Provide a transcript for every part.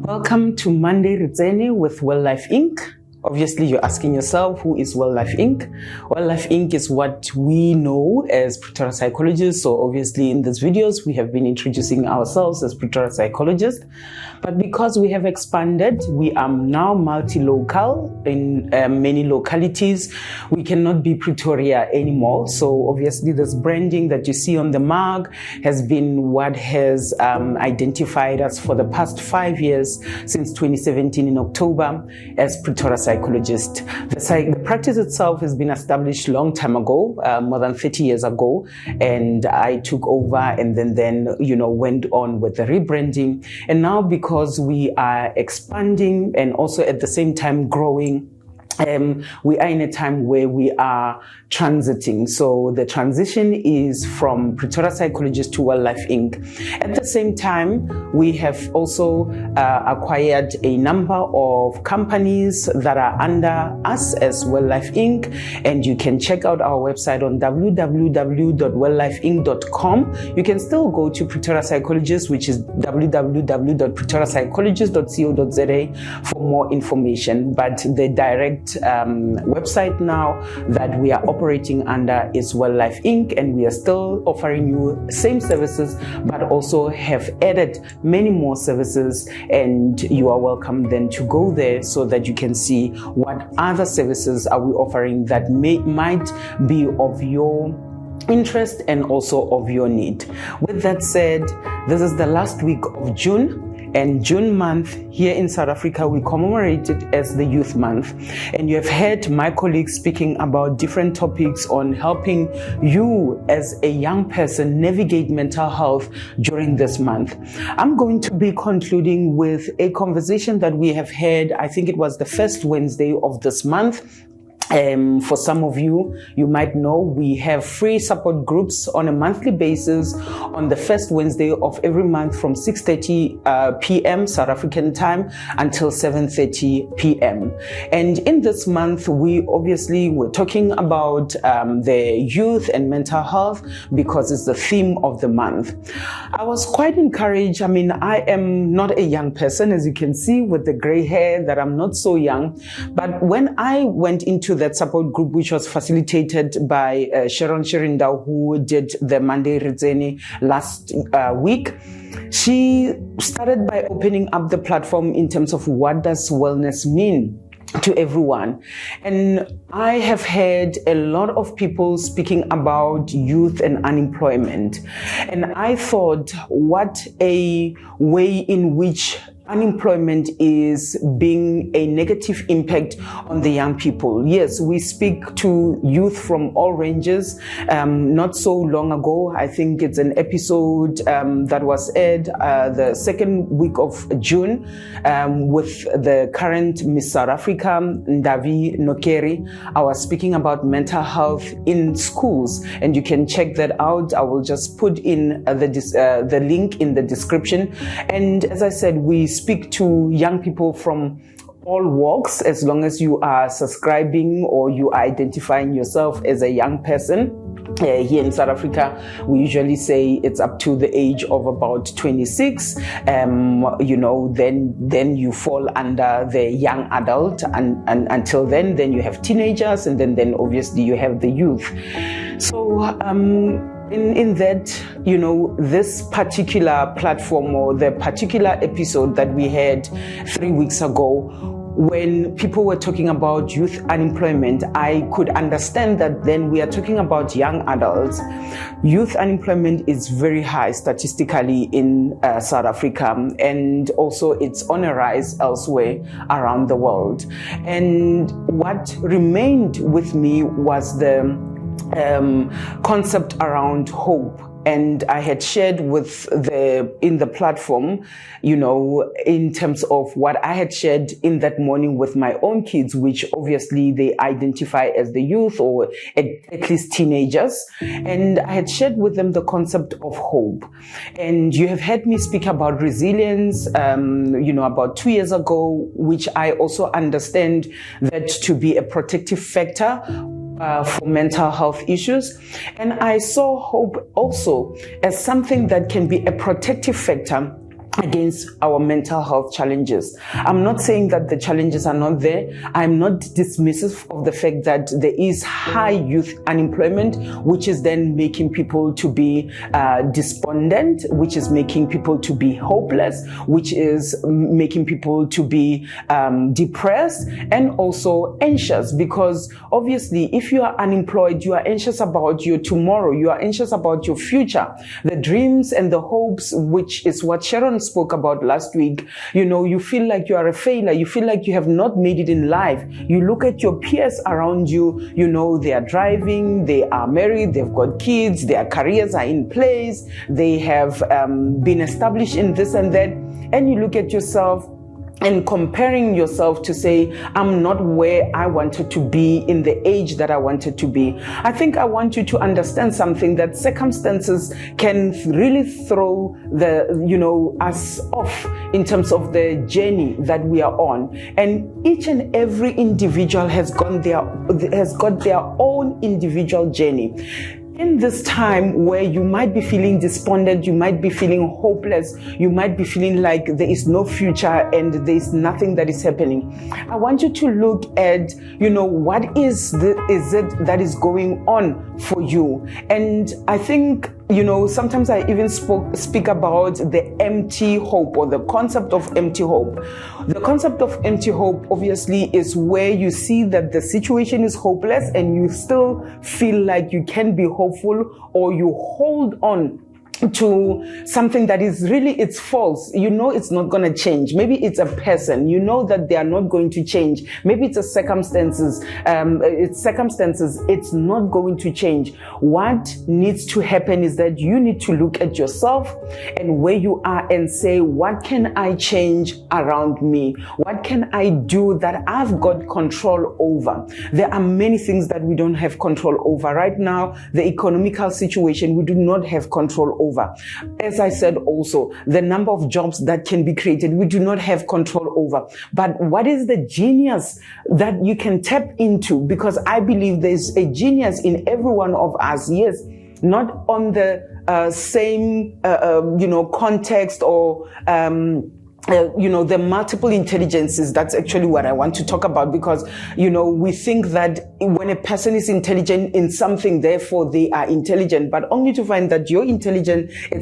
Welcome to Monday ReTsene with Welllife Inc. Obviously, you're asking yourself, who is Welllife Inc.? Welllife Inc. is what we know as Pretoria psychologists. So obviously in these videos, we have been introducing ourselves as Pretoria psychologists. But because we have expanded, we are now multi-local in many localities. We cannot be Pretoria anymore. So obviously this branding that you see on the mug has been what has identified us for the past 5 years, since 2017 in October, as Pretoria psychologists. The practice itself has been established long time ago, more than 30 years ago, and I took over and then went on with the rebranding. And now, because we are expanding and also at the same time growing, we are in a time where we are transiting. So the transition is from Pretoria Psychologist to Welllife Inc. At the same time, we have also acquired a number of companies that are under us as Welllife Inc. And you can check out our website on www.welllifeinc.com. You can still go to Pretoria Psychologist, which is www.pretoriapsychologist.co.za for more information. But the direct website now that we are operating under is Welllife Inc. and we are still offering you same services, but also have added many more services, and you are welcome then to go there so that you can see what other services are we offering that might be of your interest and also of your need. With that said, this is the last week of June. And June month here in South Africa, we commemorate it as the Youth Month. And you have heard my colleagues speaking about different topics on helping you as a young person navigate mental health during this month. I'm going to be concluding with a conversation that we have had, I think it was the first Wednesday of this month. For some of you, you might know we have free support groups on a monthly basis on the first Wednesday of every month from 6:30 p.m. South African time until 7:30 p.m. And in this month, we obviously were talking about the youth and mental health because it's the theme of the month. I was quite encouraged. I mean, I am not a young person, as you can see with the gray hair, that I'm not so young. But when I went into that support group, which was facilitated by Sharon Shirinda, who did the Monday ReTsene last week, she started by opening up the platform in terms of what does wellness mean to everyone. And I have heard a lot of people speaking about youth and unemployment. And I thought, what a way in which unemployment is being a negative impact on the young people. Yes, we speak to youth from all ranges. Not so long ago, I think it's an episode that was aired the second week of June with the current Miss South Africa, Ndavi Nokeri. I was speaking about mental health in schools, and you can check that out. I will just put in the link in the description. And as I said, we speak to young people from all walks, as long as you are subscribing or you are identifying yourself as a young person. Here in South Africa, we usually say it's up to the age of about 26. Then you fall under the young adult, and until then you have teenagers, and then obviously you have the youth. So in that, this particular platform or the particular episode that we had 3 weeks ago, when people were talking about youth unemployment, I could understand that then we are talking about young adults. Youth unemployment is very high statistically in South Africa, and also it's on a rise elsewhere around the world. And what remained with me was the concept around hope. And I had shared in the platform, in terms of what I had shared in that morning with my own kids, which obviously they identify as the youth or at least teenagers. And I had shared with them the concept of hope. And you have heard me speak about resilience, about 2 years ago, which I also understand that to be a protective factor for mental health issues. And I saw hope also as something that can be a protective factor against our mental health challenges. I'm not saying that the challenges are not there. I'm not dismissive of the fact that there is high youth unemployment, which is then making people to be despondent, which is making people to be hopeless, which is making people to be depressed and also anxious, because obviously if you are unemployed, you are anxious about your tomorrow, you are anxious about your future, the dreams and the hopes, which is what Sharon spoke about last week. You feel like you are a failure. You feel like you have not made it in life. You look at your peers around you, they are driving, they are married, they've got kids, their careers are in place, they have been established in this and that, and you look at yourself and comparing yourself to say, I'm not where I wanted to be in the age that I wanted to be. I think I want you to understand something, that circumstances can really throw us off in terms of the journey that we are on. And each and every individual has got their own individual journey. In this time where you might be feeling despondent, you might be feeling hopeless, you might be feeling like there is no future and there is nothing that is happening, I want you to look at, what is it that is going on for you. And I think, sometimes I even speak about the empty hope, or the concept of empty hope. The concept of empty hope obviously is where you see that the situation is hopeless and you still feel like you can be hopeful, or you hold on to something that is really, it's false. It's not going to change. Maybe it's a person, that they are not going to change. Maybe it's circumstances. It's not going to change. What needs to happen is that you need to look at yourself and where you are and say, what can I change around me? What can I do that I've got control over? There are many things that we don't have control over. Right now, the economical situation, we do not have control over. As I said also, the number of jobs that can be created, we do not have control over. But what is the genius that you can tap into? Because I believe there's a genius in every one of us. Yes, not on the same, context or the multiple intelligences. That's actually what I want to talk about, because, we think that when a person is intelligent in something, therefore they are intelligent, but only to find that you're intelligent in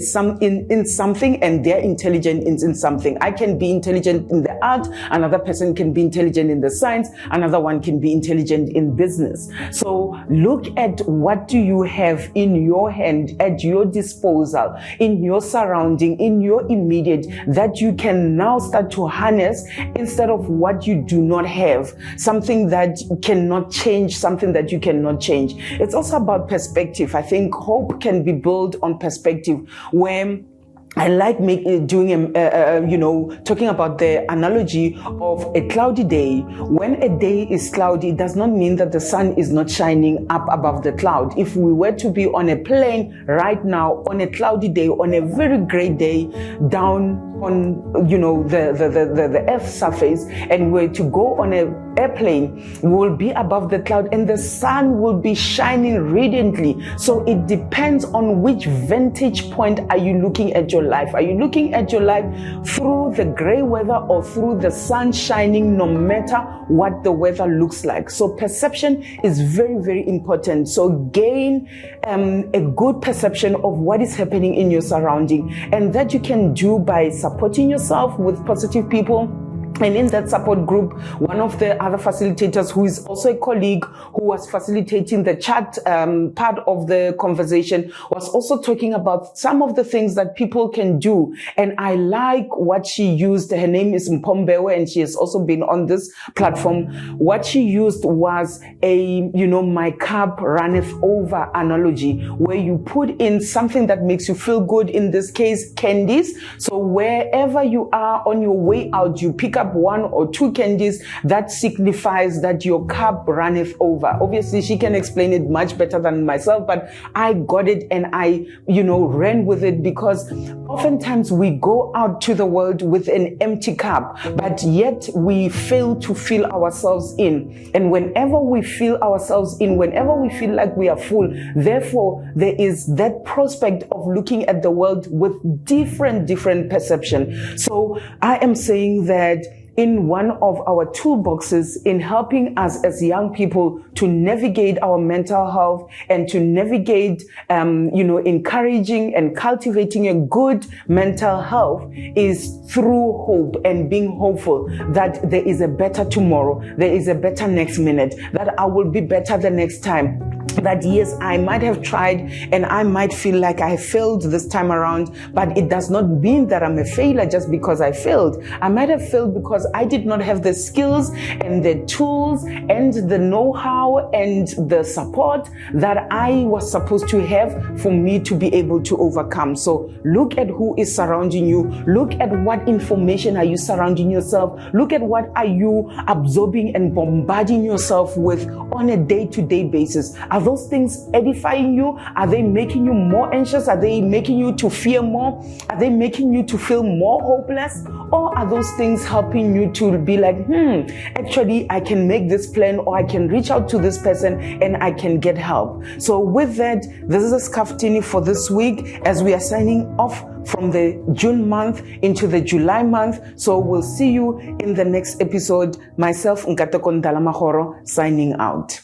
something and they're intelligent in something. I can be intelligent in the art, another person can be intelligent in the science, another one can be intelligent in business. So look at what do you have in your hand, at your disposal, in your surrounding, in your immediate, that you can now start to harness, instead of what you do not have, something that cannot change, something that you cannot change. It's also about perspective. I think hope can be built on perspective, where I like talking about the analogy of a cloudy day. When a day is cloudy, it does not mean that the sun is not shining up above the cloud. If we were to be on a plane right now, on a cloudy day, on a very gray day, down on the earth's surface, and we're to go on an airplane, we will be above the cloud and the sun will be shining radiantly. So it depends on which vantage point are you looking at your life. Are you looking at your life through the gray weather or through the sun shining, no matter what the weather looks like? So perception is very, very important. So gain a good perception of what is happening in your surrounding, and that you can do by supporting yourself with positive people. And in that support group, one of the other facilitators, who is also a colleague who was facilitating the chat part of the conversation, was also talking about some of the things that people can do. And I like what she used. Her name is Mpombewe, and she has also been on this platform. What she used was my cup runneth over analogy, where you put in something that makes you feel good, in this case, candies. So wherever you are on your way out, you pick up up 1 or 2 candies, that signifies that your cup runneth over. Obviously, she can explain it much better than myself, but I got it and I, ran with it, because oftentimes we go out to the world with an empty cup, but yet we fail to fill ourselves in. And whenever we fill ourselves in, whenever we feel like we are full, therefore there is that prospect of looking at the world with different perception. So I am saying that in one of our toolboxes in helping us as young people to navigate our mental health and to navigate, encouraging and cultivating a good mental health is through hope and being hopeful that there is a better tomorrow, there is a better next minute, that I will be better the next time. That yes, I might have tried and I might feel like I failed this time around, but it does not mean that I'm a failure just because I failed. I might have failed because I did not have the skills and the tools and the know-how and the support that I was supposed to have for me to be able to overcome. So look at who is surrounding you. Look at what information are you surrounding yourself. Look at what are you absorbing and bombarding yourself with on a day-to-day basis. Are those things edifying you? Are they making you more anxious? Are they making you to fear more? Are they making you to feel more hopeless? Or are those things helping you to be like, actually I can make this plan, or I can reach out to this person and I can get help? So with that, this is a Skaftini for this week as we are signing off from the June month into the July month. So we'll see you in the next episode. Myself, Nkateko Ndala-Magoro, signing out.